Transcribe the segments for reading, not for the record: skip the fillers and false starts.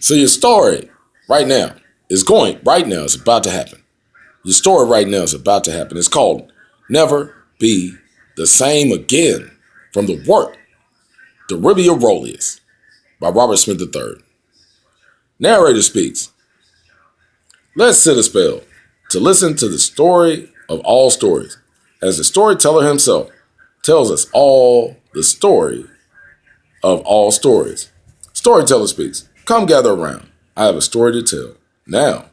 So your story right now is about to happen. Your story right now is about to happen. It's called Never Be the Same Again from the work Dirivia Rolius by Robert Smith III. Narrator speaks. Let's sit a spell to listen to the story of all stories, as the storyteller himself tells us all the story of all stories. Storyteller speaks. Come gather around. I have a story to tell. Now,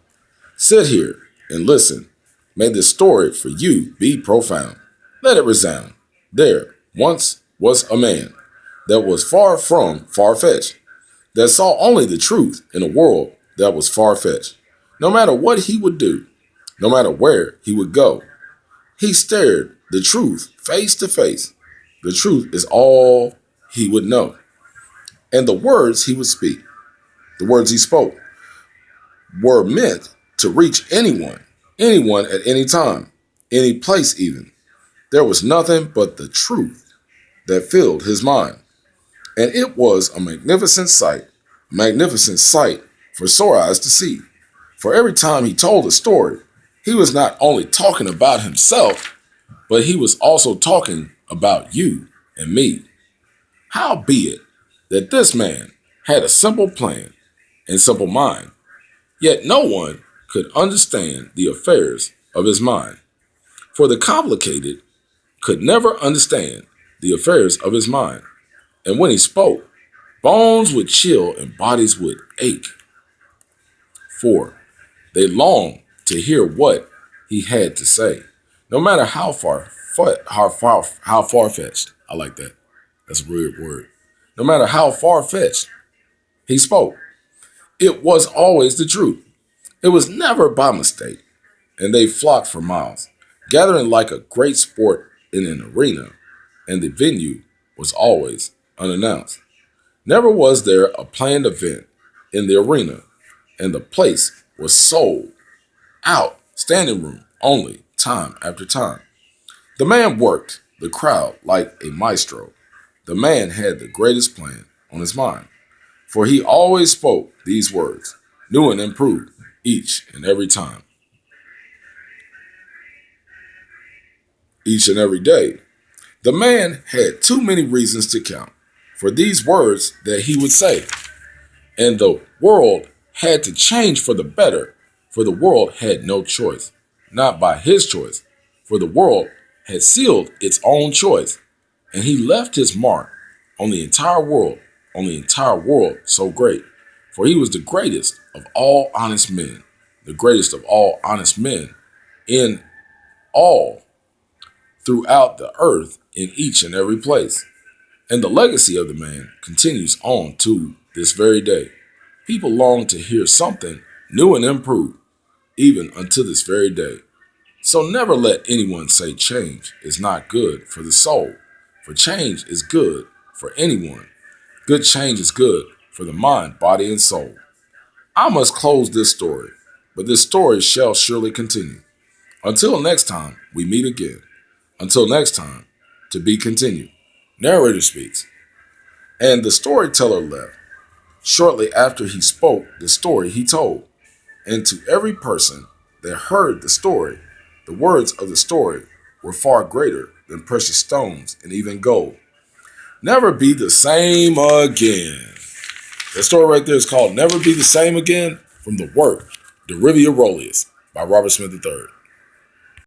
sit here and listen. May this story for you be profound. Let it resound. There once was a man that was far from far-fetched, that saw only the truth in a world that was far-fetched. No matter what he would do, no matter where he would go, he stared the truth face to face. The truth is all he would know. And the words he would speak, the words he spoke, were meant to reach anyone at any time, any place even. There was nothing but the truth that filled his mind. And it was a magnificent sight for sore eyes to see. For every time he told a story, he was not only talking about himself, but he was also talking about you and me. Howbeit that this man had a simple plan and simple mind, yet no one could understand the affairs of his mind. For the complicated could never understand the affairs of his mind. And when he spoke, bones would chill and bodies would ache. For they longed to hear what he had to say, no matter how far-fetched. I like that. That's a weird word. No matter how far-fetched he spoke, it was always the truth. It was never by mistake, and they flocked for miles, gathering like a great sport in an arena, and the venue was always unannounced. Never was there a planned event in the arena, and the place was sold out, standing room only, time after time. The man worked the crowd like a maestro. The man had the greatest plan on his mind, for he always spoke these words, new and improved each and every time, each and every day. The man had too many reasons to count for these words that he would say, and the world had to change for the better, for the world had no choice, not by his choice, for the world had sealed its own choice, and he left his mark on the entire world so great, for he was the greatest of all honest men, the greatest of all honest men in all throughout the earth in each and every place. And the legacy of the man continues on to this very day. People long to hear something new and improved, even unto this very day. So never let anyone say change is not good for the soul, for change is good for anyone. Good change is good for the mind, body, and soul. I must close this story, but this story shall surely continue. Until next time we meet again. Until next time, to be continued. Narrator speaks. And the storyteller left. Shortly after he spoke the story he told. And to every person that heard the story, the words of the story were far greater than precious stones and even gold. Never be the same again. That story right there is called Never Be the Same Again from the work Dirivia Rolius by Robert Smith III.